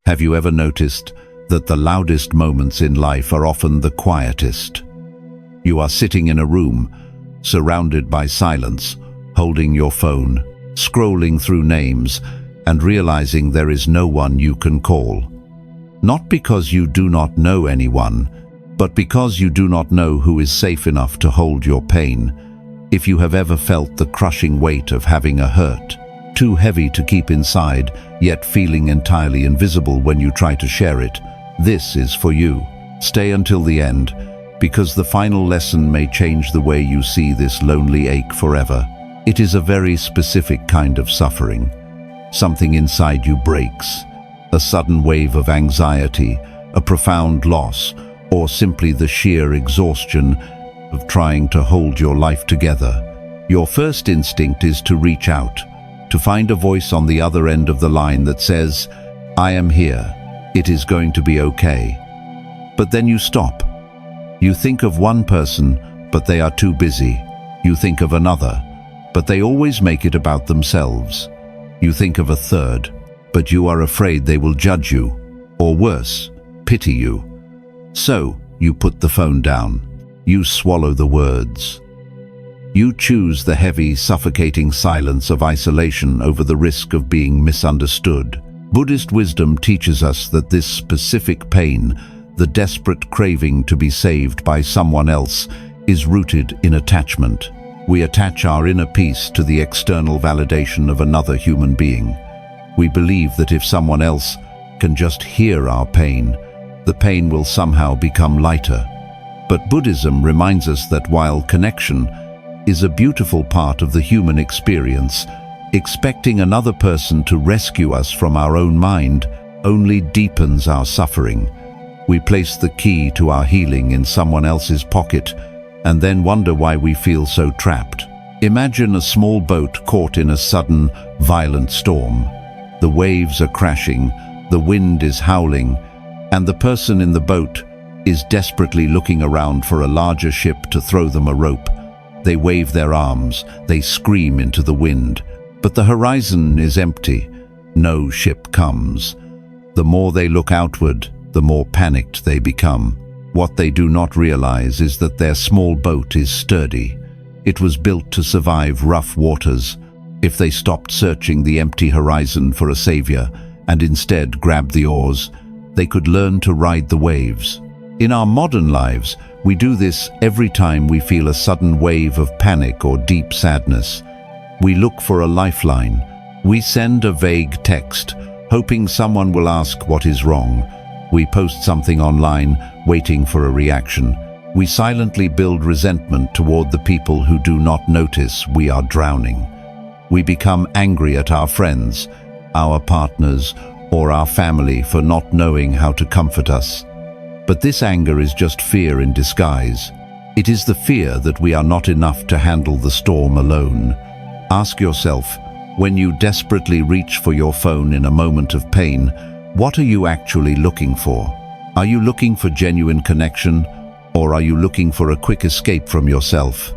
Have you ever noticed that the loudest moments in life are often the quietest? You are sitting in a room, surrounded by silence, holding your phone, scrolling through names, and realizing there is no one you can call. Not because you do not know anyone, but because you do not know who is safe enough to hold your pain. If you have ever felt the crushing weight of having a hurt, too heavy to keep inside, yet feeling entirely invisible when you try to share it, this is for you. Stay until the end, because the final lesson may change the way you see this lonely ache forever. It is a very specific kind of suffering. Something inside you breaks. A sudden wave of anxiety, a profound loss, or simply the sheer exhaustion of trying to hold your life together. Your first instinct is to reach out, to find a voice on the other end of the line that says, "I am here. It is going to be okay." But then you stop. You think of one person, but they are too busy. You think of another, but they always make it about themselves. You think of a third, but you are afraid they will judge you, or worse, pity you. So, you put the phone down. You swallow the words. You choose the heavy, suffocating silence of isolation over the risk of being misunderstood. Buddhist wisdom teaches us that this specific pain, the desperate craving to be saved by someone else, is rooted in attachment. We attach our inner peace to the external validation of another human being. We believe that if someone else can just hear our pain, the pain will somehow become lighter. But Buddhism reminds us that while connection is a beautiful part of the human experience, expecting another person to rescue us from our own mind only deepens our suffering. We place the key to our healing in someone else's pocket and then wonder why we feel so trapped. Imagine a small boat caught in a sudden, violent storm. The waves are crashing, the wind is howling, and the person in the boat is desperately looking around for a larger ship to throw them a rope. They wave their arms, they scream into the wind, but the horizon is empty. No ship comes. The more they look outward, the more panicked they become. What they do not realize is that their small boat is sturdy. It was built to survive rough waters. If they stopped searching the empty horizon for a savior and instead grabbed the oars, they could learn to ride the waves. In our modern lives, we do this every time we feel a sudden wave of panic or deep sadness. We look for a lifeline. We send a vague text, hoping someone will ask what is wrong. We post something online, waiting for a reaction. We silently build resentment toward the people who do not notice we are drowning. We become angry at our friends, our partners, or our family for not knowing how to comfort us. But this anger is just fear in disguise. It is the fear that we are not enough to handle the storm alone. Ask yourself, when you desperately reach for your phone in a moment of pain, what are you actually looking for? Are you looking for genuine connection, or are you looking for a quick escape from yourself?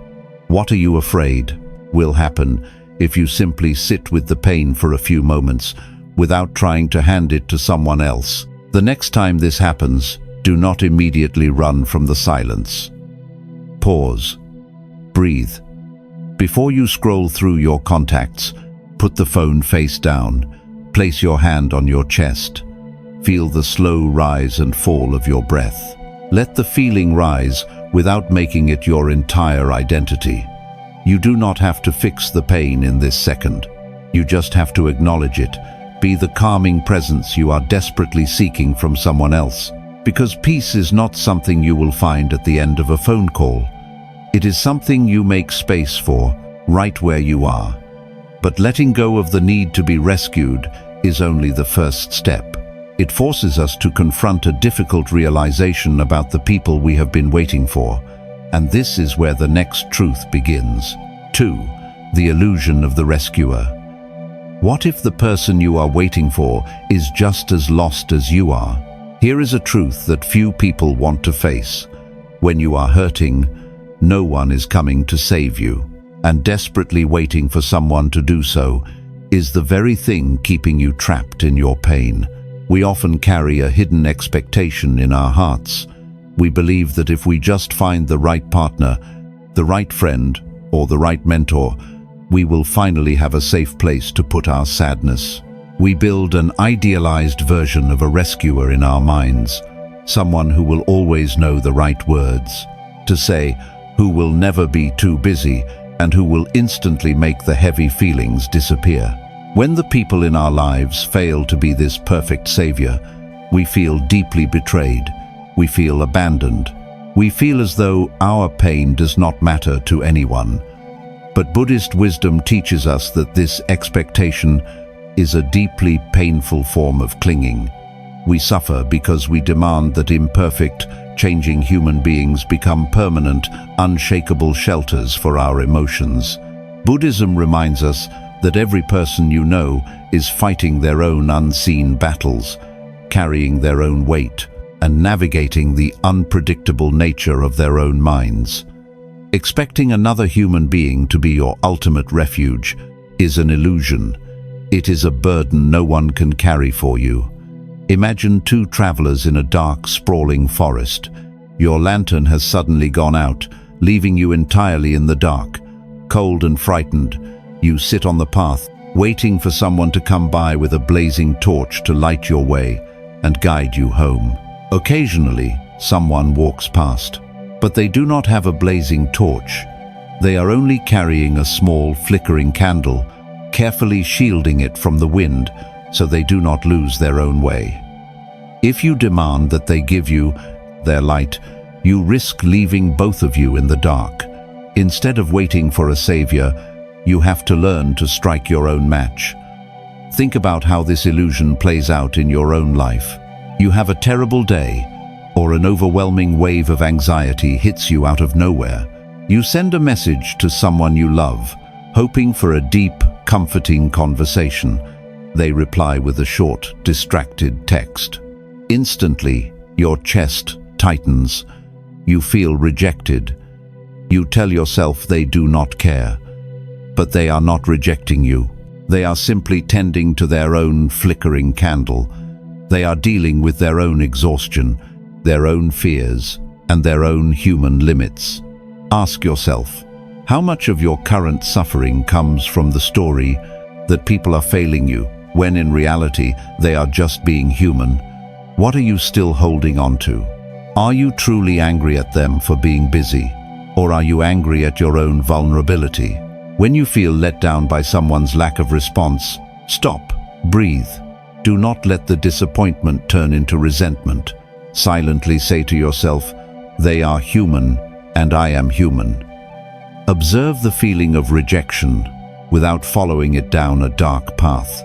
What are you afraid will happen if you simply sit with the pain for a few moments without trying to hand it to someone else? The next time this happens, do not immediately run from the silence. Pause. Breathe. Before you scroll through your contacts, put the phone face down. Place your hand on your chest. Feel the slow rise and fall of your breath. Let the feeling rise without making it your entire identity. You do not have to fix the pain in this second. You just have to acknowledge it. Be the calming presence you are desperately seeking from someone else. Because peace is not something you will find at the end of a phone call. It is something you make space for, right where you are. But letting go of the need to be rescued is only the first step. It forces us to confront a difficult realization about the people we have been waiting for. And this is where the next truth begins. 2. The illusion of the rescuer. What if the person you are waiting for is just as lost as you are? Here is a truth that few people want to face. When you are hurting, no one is coming to save you. And desperately waiting for someone to do so is the very thing keeping you trapped in your pain. We often carry a hidden expectation in our hearts. We believe that if we just find the right partner, the right friend, or the right mentor, we will finally have a safe place to put our sadness. We build an idealized version of a rescuer in our minds, someone who will always know the right words to say, who will never be too busy, and who will instantly make the heavy feelings disappear. When the people in our lives fail to be this perfect savior, we feel deeply betrayed. We feel abandoned. We feel as though our pain does not matter to anyone. But Buddhist wisdom teaches us that this expectation is a deeply painful form of clinging. We suffer because we demand that imperfect, changing human beings become permanent, unshakable shelters for our emotions. Buddhism reminds us that every person you know is fighting their own unseen battles, carrying their own weight, and navigating the unpredictable nature of their own minds. Expecting another human being to be your ultimate refuge is an illusion. It is a burden no one can carry for you. Imagine two travelers in a dark, sprawling forest. Your lantern has suddenly gone out, leaving you entirely in the dark. Cold and frightened, you sit on the path, waiting for someone to come by with a blazing torch to light your way and guide you home. Occasionally, someone walks past, but they do not have a blazing torch. They are only carrying a small, flickering candle, carefully shielding it from the wind so they do not lose their own way. If you demand that they give you their light, you risk leaving both of you in the dark. Instead of waiting for a savior, you have to learn to strike your own match. Think about how this illusion plays out in your own life. You have a terrible day, or an overwhelming wave of anxiety hits you out of nowhere. You send a message to someone you love, hoping for a deep, comforting conversation. They reply with a short, distracted text. Instantly, your chest tightens. You feel rejected. You tell yourself they do not care. But they are not rejecting you. They are simply tending to their own flickering candle. They are dealing with their own exhaustion, their own fears, and their own human limits. Ask yourself, how much of your current suffering comes from the story that people are failing you, when in reality they are just being human? What are you still holding on to? Are you truly angry at them for being busy? Or are you angry at your own vulnerability? When you feel let down by someone's lack of response, stop, breathe. Do not let the disappointment turn into resentment. Silently say to yourself, they are human and I am human. Observe the feeling of rejection without following it down a dark path.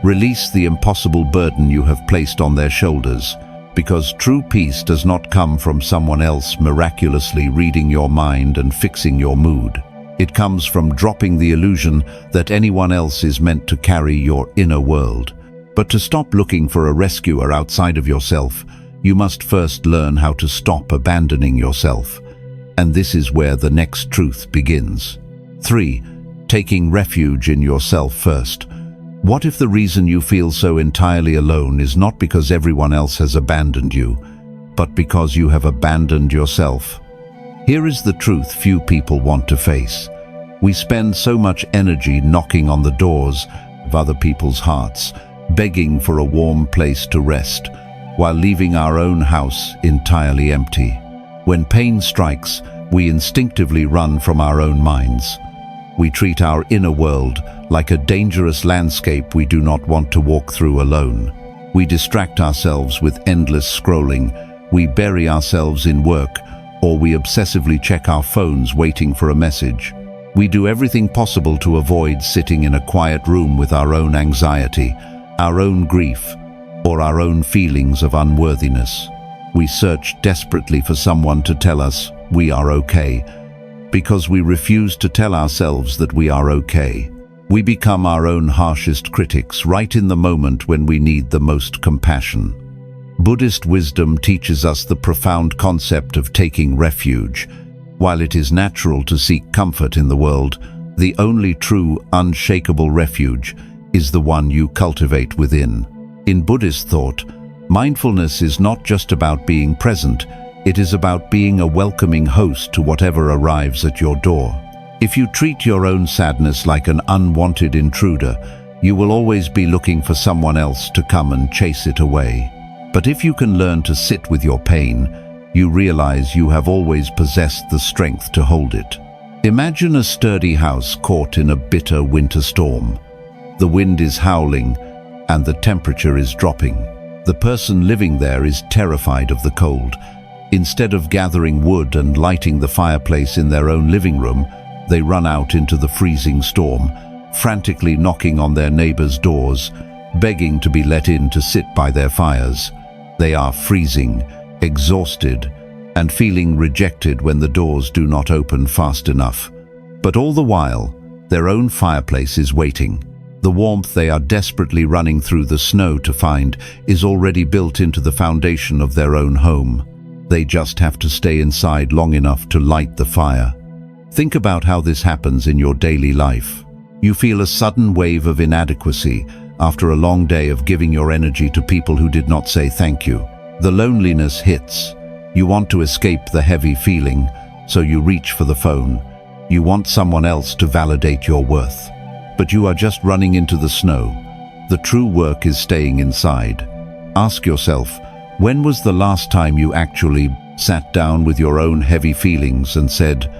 Release the impossible burden you have placed on their shoulders, because true peace does not come from someone else miraculously reading your mind and fixing your mood. It comes from dropping the illusion that anyone else is meant to carry your inner world. But to stop looking for a rescuer outside of yourself, you must first learn how to stop abandoning yourself. And this is where the next truth begins. 3. Taking refuge in yourself first. What if the reason you feel so entirely alone is not because everyone else has abandoned you, but because you have abandoned yourself? Here is the truth few people want to face. We spend so much energy knocking on the doors of other people's hearts, begging for a warm place to rest, while leaving our own house entirely empty. When pain strikes, we instinctively run from our own minds. We treat our inner world like a dangerous landscape we do not want to walk through alone. We distract ourselves with endless scrolling, we bury ourselves in work, or we obsessively check our phones waiting for a message. We do everything possible to avoid sitting in a quiet room with our own anxiety, our own grief, or our own feelings of unworthiness. We search desperately for someone to tell us we are okay, because we refuse to tell ourselves that we are okay. We become our own harshest critics right in the moment when we need the most compassion. Buddhist wisdom teaches us the profound concept of taking refuge. While it is natural to seek comfort in the world, the only true, unshakable refuge is the one you cultivate within. In Buddhist thought, mindfulness is not just about being present, it is about being a welcoming host to whatever arrives at your door. If you treat your own sadness like an unwanted intruder, you will always be looking for someone else to come and chase it away. But if you can learn to sit with your pain, you realize you have always possessed the strength to hold it. Imagine a sturdy house caught in a bitter winter storm. The wind is howling and the temperature is dropping. The person living there is terrified of the cold. Instead of gathering wood and lighting the fireplace in their own living room, they run out into the freezing storm, frantically knocking on their neighbors' doors, begging to be let in to sit by their fires. They are freezing, exhausted, and feeling rejected when the doors do not open fast enough. But all the while, their own fireplace is waiting. The warmth they are desperately running through the snow to find is already built into the foundation of their own home. They just have to stay inside long enough to light the fire. Think about how this happens in your daily life. You feel a sudden wave of inadequacy after a long day of giving your energy to people who did not say thank you. The loneliness hits. You want to escape the heavy feeling, so you reach for the phone. You want someone else to validate your worth. But you are just running into the snow. The true work is staying inside. Ask yourself, when was the last time you actually sat down with your own heavy feelings and said,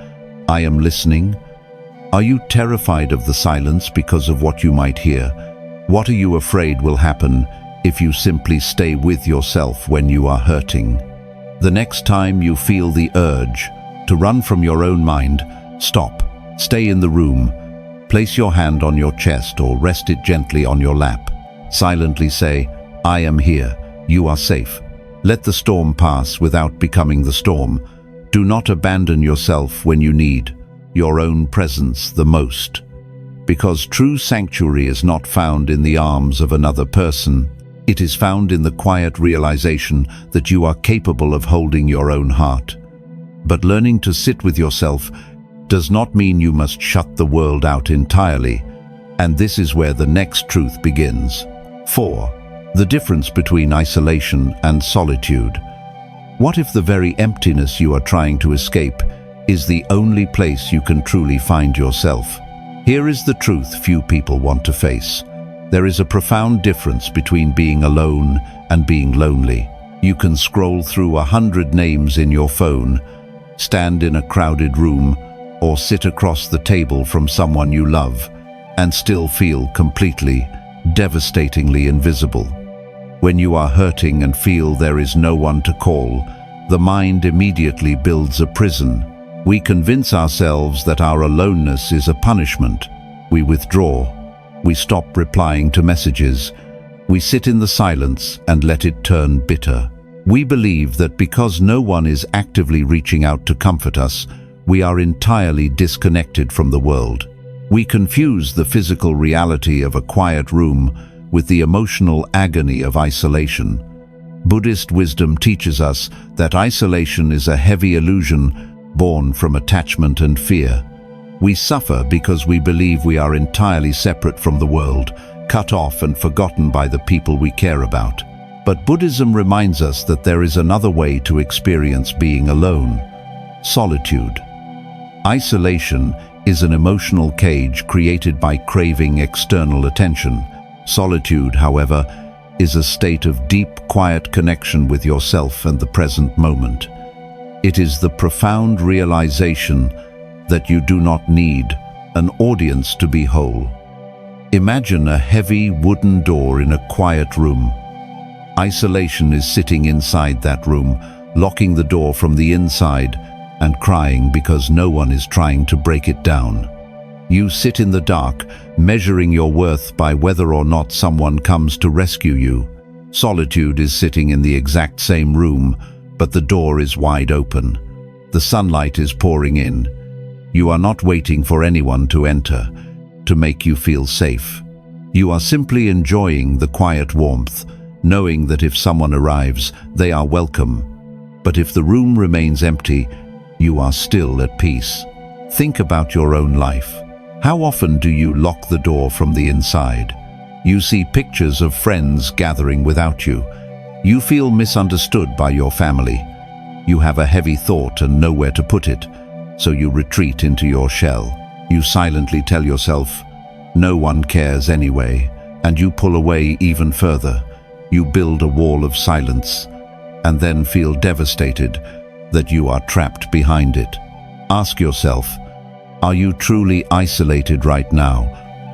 "I am listening"? Are you terrified of the silence because of what you might hear? What are you afraid will happen if you simply stay with yourself when you are hurting? The next time you feel the urge to run from your own mind, stop, stay in the room, place your hand on your chest or rest it gently on your lap. Silently say, "I am here, you are safe." Let the storm pass without becoming the storm. Do not abandon yourself when you need your own presence the most. Because true sanctuary is not found in the arms of another person. It is found in the quiet realization that you are capable of holding your own heart. But learning to sit with yourself does not mean you must shut the world out entirely. And this is where the next truth begins. 4. The difference between isolation and solitude. What if the very emptiness you are trying to escape is the only place you can truly find yourself? Here is the truth few people want to face. There is a profound difference between being alone and being lonely. You can scroll through 100 names in your phone, stand in a crowded room, or sit across the table from someone you love, and still feel completely, devastatingly invisible. When you are hurting and feel there is no one to call, the mind immediately builds a prison. We convince ourselves that our aloneness is a punishment. We withdraw. We stop replying to messages. We sit in the silence and let it turn bitter. We believe that because no one is actively reaching out to comfort us, we are entirely disconnected from the world. We confuse the physical reality of a quiet room with the emotional agony of isolation. Buddhist wisdom teaches us that isolation is a heavy illusion born from attachment and fear. We suffer because we believe we are entirely separate from the world, cut off and forgotten by the people we care about. But Buddhism reminds us that there is another way to experience being alone: solitude. Isolation is an emotional cage created by craving external attention. Solitude, however, is a state of deep, quiet connection with yourself and the present moment. It is the profound realization that you do not need an audience to be whole. Imagine a heavy wooden door in a quiet room. Isolation is sitting inside that room, locking the door from the inside and crying because no one is trying to break it down. You sit in the dark, measuring your worth by whether or not someone comes to rescue you. Solitude is sitting in the exact same room, but the door is wide open. The sunlight is pouring in. You are not waiting for anyone to enter, to make you feel safe. You are simply enjoying the quiet warmth, knowing that if someone arrives, they are welcome. But if the room remains empty, you are still at peace. Think about your own life. How often do you lock the door from the inside? You see pictures of friends gathering without you. You feel misunderstood by your family. You have a heavy thought and nowhere to put it, so you retreat into your shell. You silently tell yourself, "No one cares anyway," and you pull away even further. You build a wall of silence, and then feel devastated that you are trapped behind it. Ask yourself, are you truly isolated right now,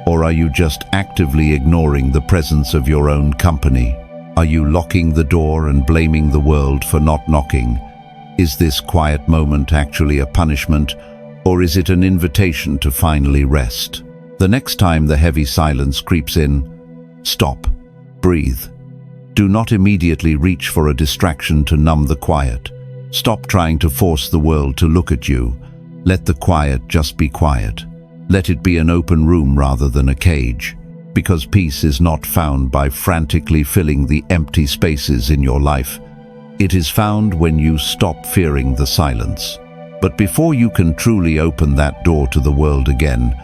or are you just actively ignoring the presence of your own company? Are you locking the door and blaming the world for not knocking? Is this quiet moment actually a punishment, or is it an invitation to finally rest? The next time the heavy silence creeps in, stop, breathe. Do not immediately reach for a distraction to numb the quiet. Stop trying to force the world to look at you. Let the quiet just be quiet. Let it be an open room rather than a cage, because peace is not found by frantically filling the empty spaces in your life. It is found when you stop fearing the silence. But before you can truly open that door to the world again,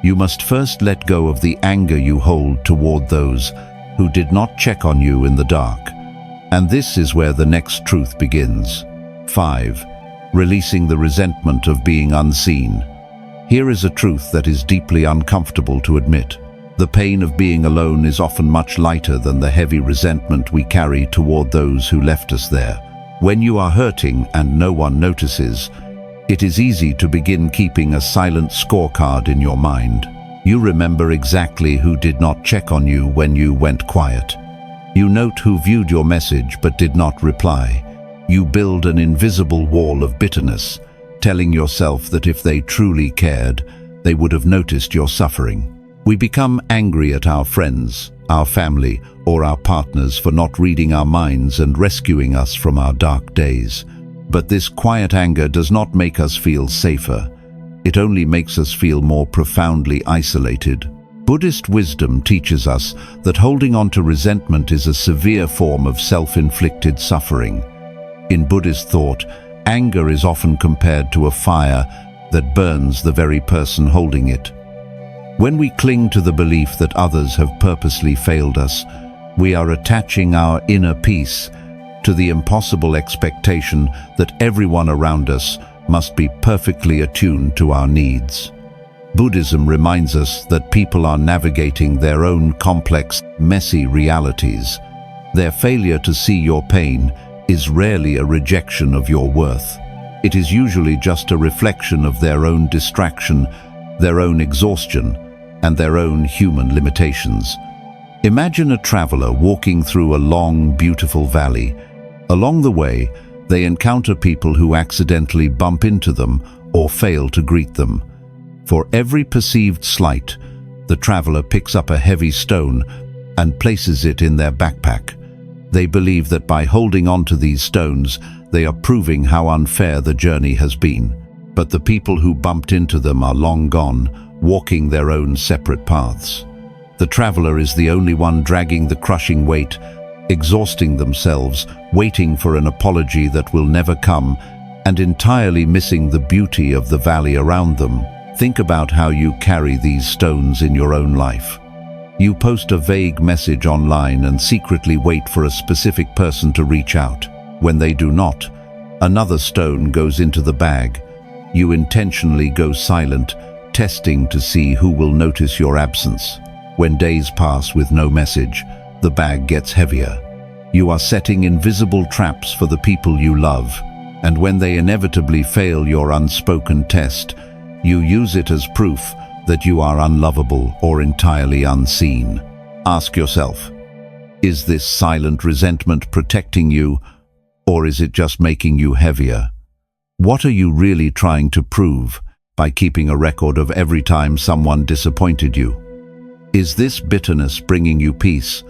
you must first let go of the anger you hold toward those who did not check on you in the dark. And this is where the next truth begins. 5. Releasing the resentment of being unseen. Here is a truth that is deeply uncomfortable to admit. The pain of being alone is often much lighter than the heavy resentment we carry toward those who left us there. When you are hurting and no one notices, it is easy to begin keeping a silent scorecard in your mind. You remember exactly who did not check on you when you went quiet. You note who viewed your message but did not reply. You build an invisible wall of bitterness, telling yourself that if they truly cared, they would have noticed your suffering. We become angry at our friends, our family, or our partners for not reading our minds and rescuing us from our dark days. But this quiet anger does not make us feel safer. It only makes us feel more profoundly isolated. Buddhist wisdom teaches us that holding on to resentment is a severe form of self-inflicted suffering. In Buddhist thought, anger is often compared to a fire that burns the very person holding it. When we cling to the belief that others have purposely failed us, we are attaching our inner peace to the impossible expectation that everyone around us must be perfectly attuned to our needs. Buddhism reminds us that people are navigating their own complex, messy realities. Their failure to see your pain is rarely a rejection of your worth. It is usually just a reflection of their own distraction, their own exhaustion, and their own human limitations. Imagine a traveler walking through a long, beautiful valley. Along the way, they encounter people who accidentally bump into them or fail to greet them. For every perceived slight, the traveler picks up a heavy stone and places it in their backpack. They believe that by holding on to these stones, they are proving how unfair the journey has been. But the people who bumped into them are long gone, walking their own separate paths. The traveler is the only one dragging the crushing weight, exhausting themselves, waiting for an apology that will never come, and entirely missing the beauty of the valley around them. Think about how you carry these stones in your own life. You post a vague message online and secretly wait for a specific person to reach out. When they do not, another stone goes into the bag. You intentionally go silent, testing to see who will notice your absence. When days pass with no message, the bag gets heavier. You are setting invisible traps for the people you love, and when they inevitably fail your unspoken test, you use it as proof that you are unlovable or entirely unseen. Ask yourself, is this silent resentment protecting you, or is it just making you heavier? What are you really trying to prove by keeping a record of every time someone disappointed you? Is this bitterness bringing you peace,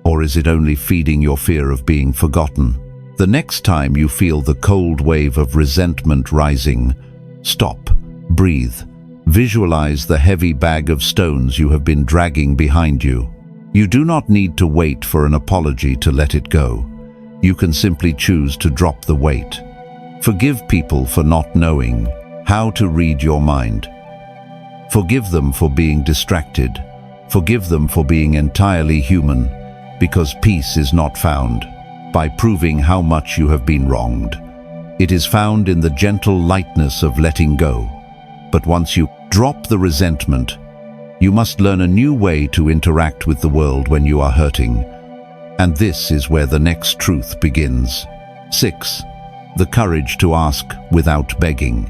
or is it only feeding your fear of being forgotten? The next time you feel the cold wave of resentment rising, stop, breathe. Visualize the heavy bag of stones you have been dragging behind you. You do not need to wait for an apology to let it go. You can simply choose to drop the weight. Forgive people for not knowing how to read your mind. Forgive them for being distracted. Forgive them for being entirely human, because peace is not found by proving how much you have been wronged. It is found in the gentle lightness of letting go. But once you drop the resentment, you must learn a new way to interact with the world when you are hurting. And this is where the next truth begins. 6. The courage to ask without begging.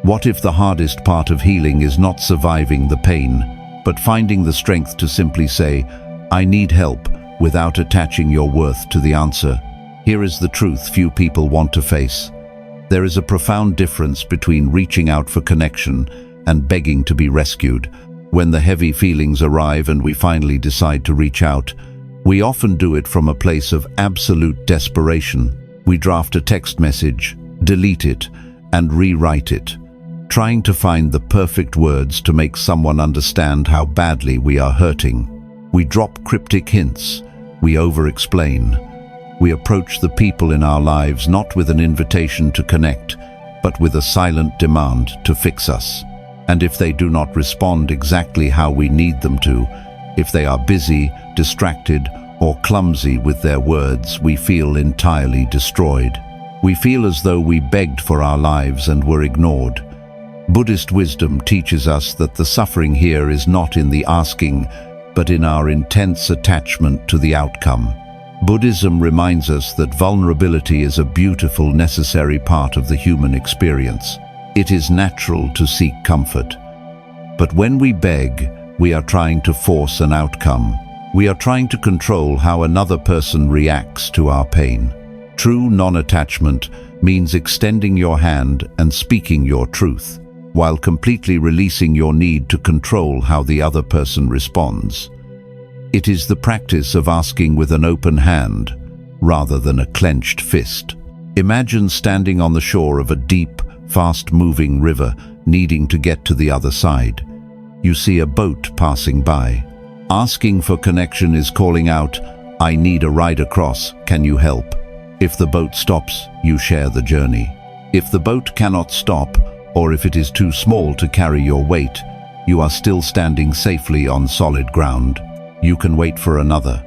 What if the hardest part of healing is not surviving the pain, but finding the strength to simply say, "I need help," without attaching your worth to the answer? Here is the truth few people want to face. There is a profound difference between reaching out for connection and begging to be rescued. When the heavy feelings arrive and we finally decide to reach out, we often do it from a place of absolute desperation. We draft a text message, delete it, and rewrite it, trying to find the perfect words to make someone understand how badly we are hurting. We drop cryptic hints, we over-explain. We approach the people in our lives not with an invitation to connect, but with a silent demand to fix us. And if they do not respond exactly how we need them to, if they are busy, distracted, or clumsy with their words, we feel entirely destroyed. We feel as though we begged for our lives and were ignored. Buddhist wisdom teaches us that the suffering here is not in the asking, but in our intense attachment to the outcome. Buddhism reminds us that vulnerability is a beautiful, necessary part of the human experience. It is natural to seek comfort. But when we beg, we are trying to force an outcome. We are trying to control how another person reacts to our pain. True non-attachment means extending your hand and speaking your truth, while completely releasing your need to control how the other person responds. It is the practice of asking with an open hand, rather than a clenched fist. Imagine standing on the shore of a deep, fast-moving river, needing to get to the other side. You see a boat passing by. Asking for connection is calling out, "I need a ride across, can you help?" If the boat stops, you share the journey. If the boat cannot stop, or if it is too small to carry your weight, you are still standing safely on solid ground. You can wait for another.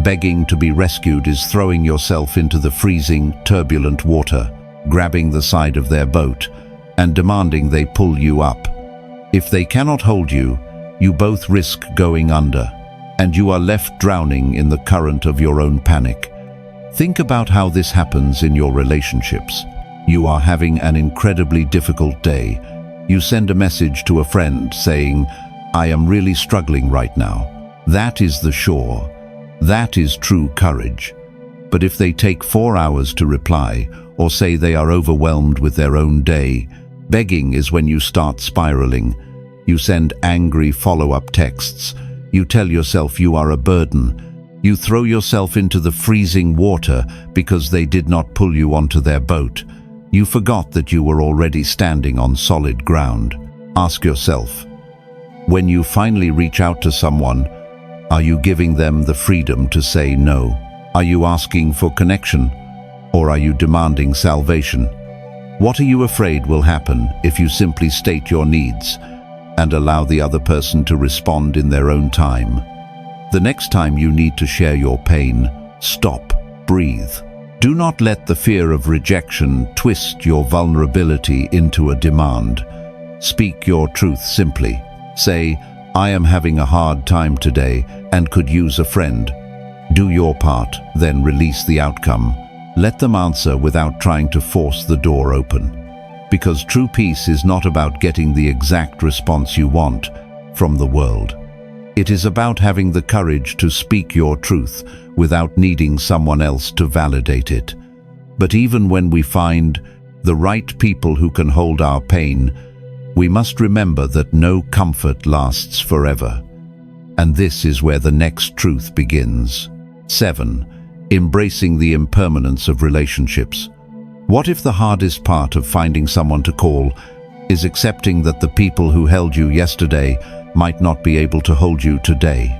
Begging to be rescued is throwing yourself into the freezing, turbulent water, grabbing the side of their boat, and demanding they pull you up. If they cannot hold you, you both risk going under, and you are left drowning in the current of your own panic. Think about how this happens in your relationships. You are having an incredibly difficult day. You send a message to a friend saying, "I am really struggling right now." That is the shore. That is true courage. But if they take 4 hours to reply, or say they are overwhelmed with their own day, begging is when you start spiraling. You send angry follow-up texts. You tell yourself you are a burden. You throw yourself into the freezing water because they did not pull you onto their boat. You forgot that you were already standing on solid ground. Ask yourself, when you finally reach out to someone, are you giving them the freedom to say no? Are you asking for connection, or are you demanding salvation? What are you afraid will happen if you simply state your needs and allow the other person to respond in their own time? The next time you need to share your pain, stop, breathe. Do not let the fear of rejection twist your vulnerability into a demand. Speak your truth simply. Say, "I am having a hard time today and could use a friend." Do your part, then release the outcome. Let them answer without trying to force the door open. Because true peace is not about getting the exact response you want from the world. It is about having the courage to speak your truth without needing someone else to validate it. But even when we find the right people who can hold our pain, we must remember that no comfort lasts forever. And this is where the next truth begins. 7. Embracing the impermanence of relationships. What if the hardest part of finding someone to call is accepting that the people who held you yesterday might not be able to hold you today?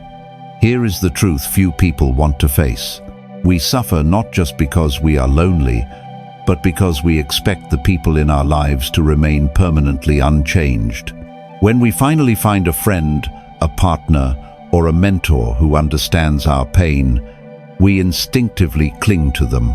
Here is the truth few people want to face. We suffer not just because we are lonely, but because we expect the people in our lives to remain permanently unchanged. When we finally find a friend, a partner, or a mentor who understands our pain, we instinctively cling to them.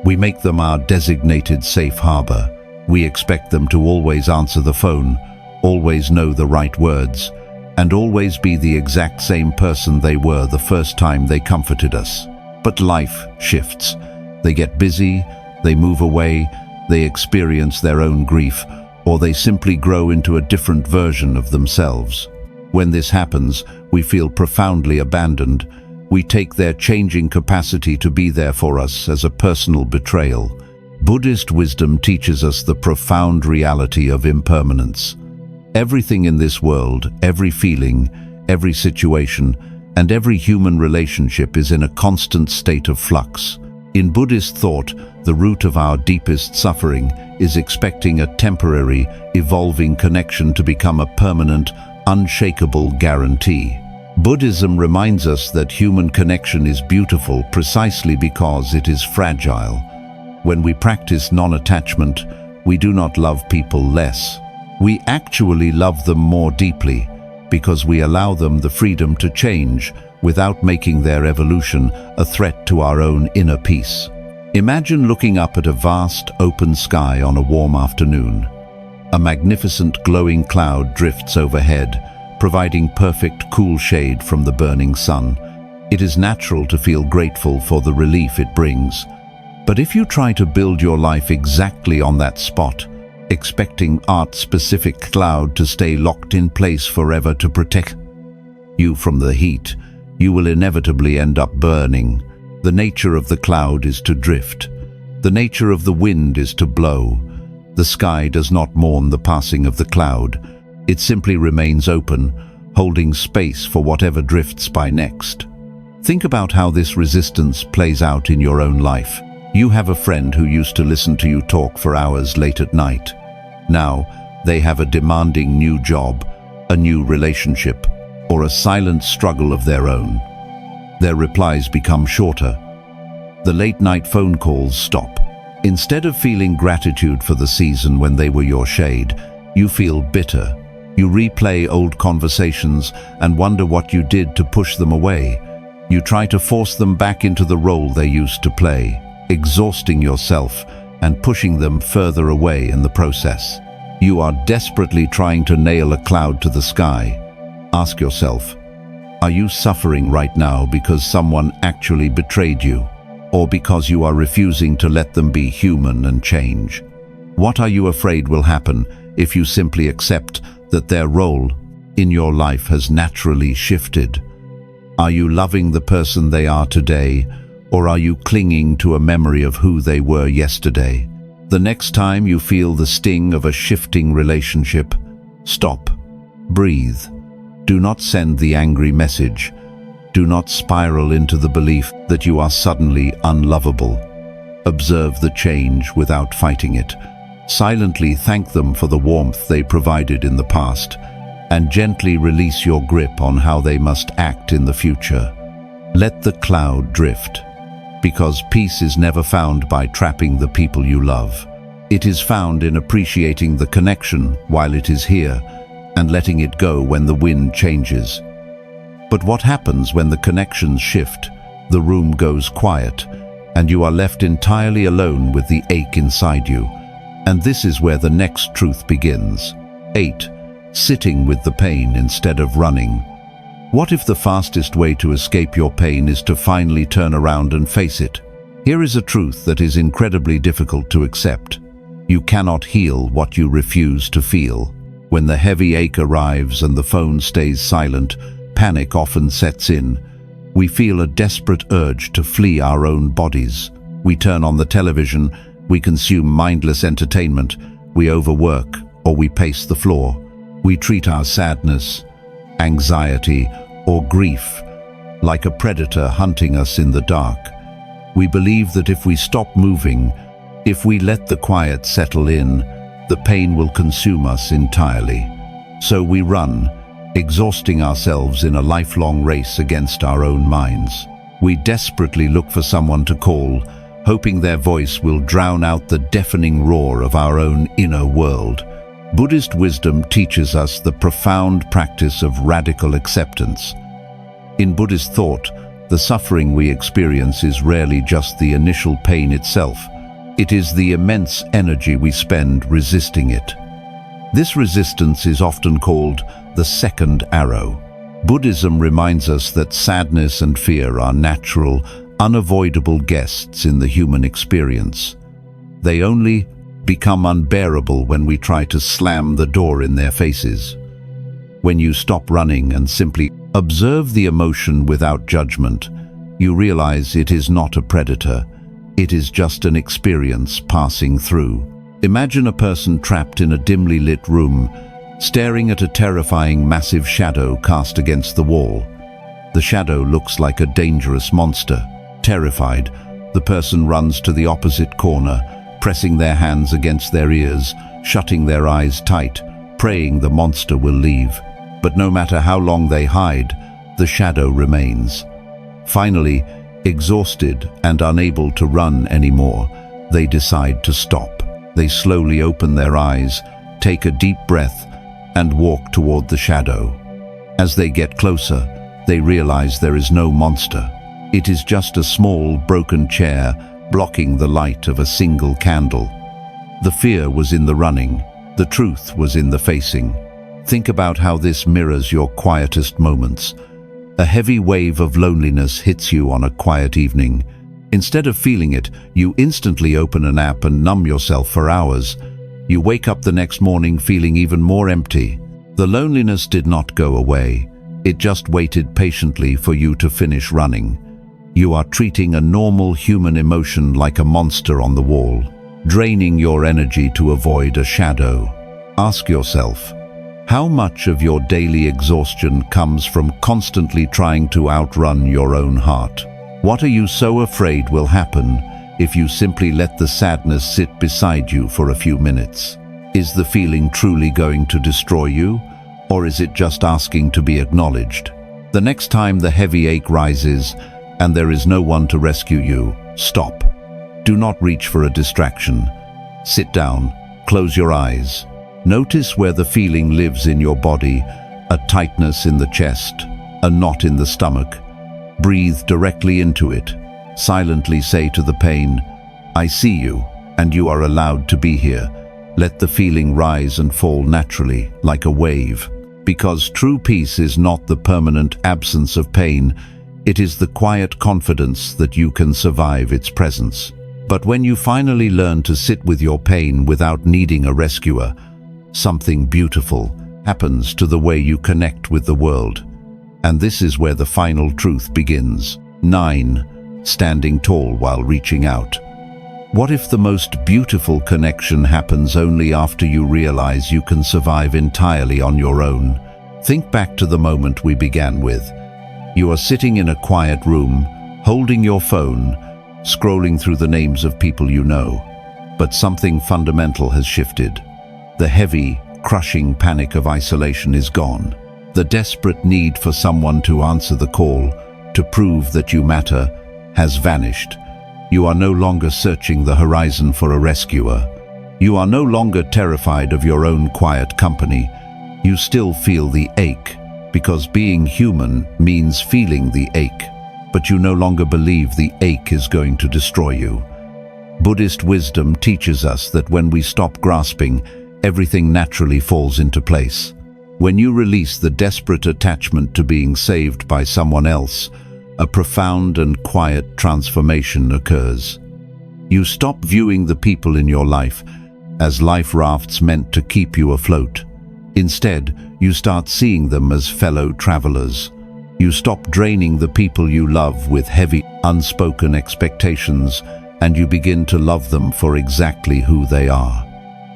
We make them our designated safe harbor. We expect them to always answer the phone, always know the right words, and always be the exact same person they were the first time they comforted us. But life shifts. They get busy, they move away, they experience their own grief, or they simply grow into a different version of themselves. When this happens, we feel profoundly abandoned. We take their changing capacity to be there for us as a personal betrayal. Buddhist wisdom teaches us the profound reality of impermanence. Everything in this world, every feeling, every situation, and every human relationship is in a constant state of flux. In Buddhist thought, the root of our deepest suffering is expecting a temporary, evolving connection to become a permanent, unshakable guarantee. Buddhism reminds us that human connection is beautiful precisely because it is fragile. When we practice non-attachment, we do not love people less. We actually love them more deeply because we allow them the freedom to change without making their evolution a threat to our own inner peace. Imagine looking up at a vast, open sky on a warm afternoon. A magnificent glowing cloud drifts overhead, providing perfect cool shade from the burning sun. It is natural to feel grateful for the relief it brings. But if you try to build your life exactly on that spot, expecting art-specific cloud to stay locked in place forever to protect you from the heat, you will inevitably end up burning. The nature of the cloud is to drift. The nature of the wind is to blow. The sky does not mourn the passing of the cloud. It simply remains open, holding space for whatever drifts by next. Think about how this resistance plays out in your own life. You have a friend who used to listen to you talk for hours late at night. Now, they have a demanding new job, a new relationship, or a silent struggle of their own. Their replies become shorter. The late-night phone calls stop. Instead of feeling gratitude for the season when they were your shade, you feel bitter. You replay old conversations and wonder what you did to push them away. You try to force them back into the role they used to play, exhausting yourself and pushing them further away in the process. You are desperately trying to nail a cloud to the sky. Ask yourself, are you suffering right now because someone actually betrayed you, or because you are refusing to let them be human and change? What are you afraid will happen if you simply accept that their role in your life has naturally shifted? Are you loving the person they are today, or are you clinging to a memory of who they were yesterday? The next time you feel the sting of a shifting relationship, stop, breathe. Do not send the angry message. Do not spiral into the belief that you are suddenly unlovable. Observe the change without fighting it. Silently thank them for the warmth they provided in the past, and gently release your grip on how they must act in the future. Let the cloud drift, because peace is never found by trapping the people you love. It is found in appreciating the connection while it is here, and letting it go when the wind changes. But what happens when the connections shift, the room goes quiet, and you are left entirely alone with the ache inside you? And this is where the next truth begins. 8. Sitting with the pain instead of running. What if the fastest way to escape your pain is to finally turn around and face it? Here is a truth that is incredibly difficult to accept. You cannot heal what you refuse to feel. When the heavy ache arrives and the phone stays silent, panic often sets in. We feel a desperate urge to flee our own bodies. We turn on the television, we consume mindless entertainment, we overwork, or we pace the floor. We treat our sadness, anxiety, or grief like a predator hunting us in the dark. We believe that if we stop moving, if we let the quiet settle in, the pain will consume us entirely. So we run, exhausting ourselves in a lifelong race against our own minds. We desperately look for someone to call, hoping their voice will drown out the deafening roar of our own inner world. Buddhist wisdom teaches us the profound practice of radical acceptance. In Buddhist thought, the suffering we experience is rarely just the initial pain itself. It is the immense energy we spend resisting it. This resistance is often called the second arrow. Buddhism reminds us that sadness and fear are natural, unavoidable guests in the human experience. They only become unbearable when we try to slam the door in their faces. When you stop running and simply observe the emotion without judgment, you realize it is not a predator. It is just an experience passing through. Imagine a person trapped in a dimly lit room, staring at a terrifying massive shadow cast against the wall. The shadow looks like a dangerous monster. Terrified, the person runs to the opposite corner, pressing their hands against their ears, shutting their eyes tight, praying the monster will leave. But no matter how long they hide, the shadow remains. Finally, exhausted and unable to run anymore, they decide to stop. They slowly open their eyes, take a deep breath, and walk toward the shadow. As they get closer, they realize there is no monster. It is just a small, broken chair blocking the light of a single candle. The fear was in the running. The truth was in the facing. Think about how this mirrors your quietest moments. A heavy wave of loneliness hits you on a quiet evening. Instead of feeling it, you instantly open an app and numb yourself for hours. You wake up the next morning feeling even more empty. The loneliness did not go away. It just waited patiently for you to finish running. You are treating a normal human emotion like a monster on the wall, draining your energy to avoid a shadow. Ask yourself, how much of your daily exhaustion comes from constantly trying to outrun your own heart? What are you so afraid will happen if you simply let the sadness sit beside you for a few minutes? Is the feeling truly going to destroy you, or is it just asking to be acknowledged? The next time the heavy ache rises and there is no one to rescue you, stop. Do not reach for a distraction. Sit down, close your eyes. Notice where the feeling lives in your body, a tightness in the chest, a knot in the stomach. Breathe directly into it. Silently say to the pain, I see you, and you are allowed to be here. Let the feeling rise and fall naturally, like a wave. Because true peace is not the permanent absence of pain, it is the quiet confidence that you can survive its presence. But when you finally learn to sit with your pain without needing a rescuer, something beautiful happens to the way you connect with the world. And this is where the final truth begins. 9. Standing tall while reaching out. What if the most beautiful connection happens only after you realize you can survive entirely on your own? Think back to the moment we began with. You are sitting in a quiet room, holding your phone, scrolling through the names of people you know. But something fundamental has shifted. The heavy, crushing panic of isolation is gone. The desperate need for someone to answer the call, to prove that you matter, has vanished. You are no longer searching the horizon for a rescuer. You are no longer terrified of your own quiet company. You still feel the ache, because being human means feeling the ache. But you no longer believe the ache is going to destroy you. Buddhist wisdom teaches us that when we stop grasping, everything naturally falls into place. When you release the desperate attachment to being saved by someone else, a profound and quiet transformation occurs. You stop viewing the people in your life as life rafts meant to keep you afloat. Instead, you start seeing them as fellow travelers. You stop draining the people you love with heavy, unspoken expectations, and you begin to love them for exactly who they are.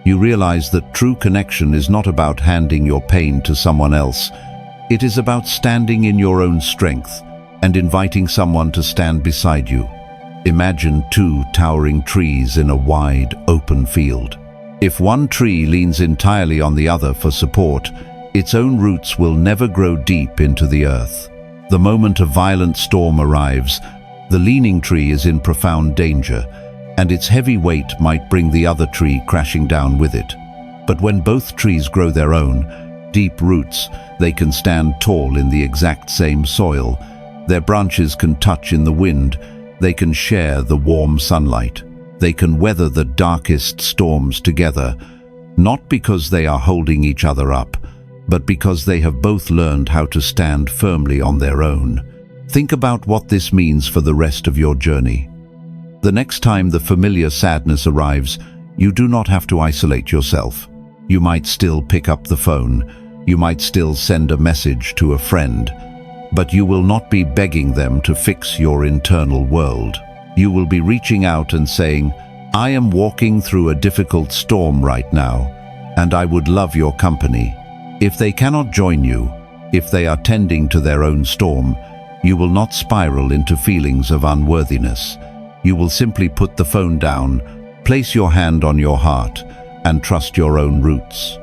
You realize that true connection is not about handing your pain to someone else. It is about standing in your own strength and inviting someone to stand beside you. Imagine two towering trees in a wide, open field. If one tree leans entirely on the other for support, its own roots will never grow deep into the earth. The moment a violent storm arrives, the leaning tree is in profound danger, and its heavy weight might bring the other tree crashing down with it. But when both trees grow their own, deep roots, they can stand tall in the exact same soil, Their branches can touch in the wind, they can share the warm sunlight. They can weather the darkest storms together, not because they are holding each other up, but because they have both learned how to stand firmly on their own. Think about what this means for the rest of your journey. The next time the familiar sadness arrives, you do not have to isolate yourself. You might still pick up the phone, you might still send a message to a friend, but you will not be begging them to fix your internal world. You will be reaching out and saying, "I am walking through a difficult storm right now, and I would love your company." If they cannot join you, if they are tending to their own storm, you will not spiral into feelings of unworthiness. You will simply put the phone down, place your hand on your heart, and trust your own roots.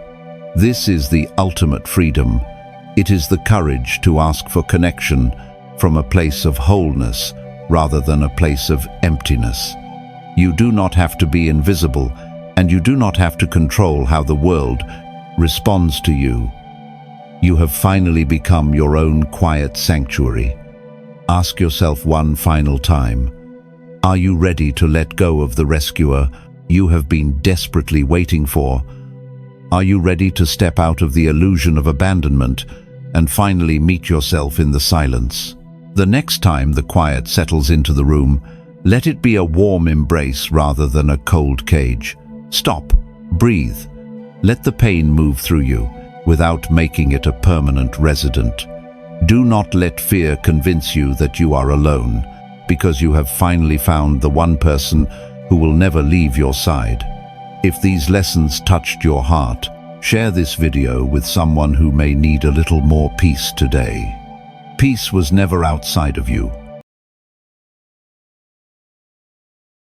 This is the ultimate freedom. It is the courage to ask for connection from a place of wholeness rather than a place of emptiness. You do not have to be invisible, and you do not have to control how the world responds to you. You have finally become your own quiet sanctuary. Ask yourself one final time, are you ready to let go of the rescuer you have been desperately waiting for? Are you ready to step out of the illusion of abandonment and finally meet yourself in the silence? The next time the quiet settles into the room, let it be a warm embrace rather than a cold cage. Stop, breathe. Let the pain move through you without making it a permanent resident. Do not let fear convince you that you are alone, because you have finally found the one person who will never leave your side. If these lessons touched your heart, share this video with someone who may need a little more peace today. Peace was never outside of you.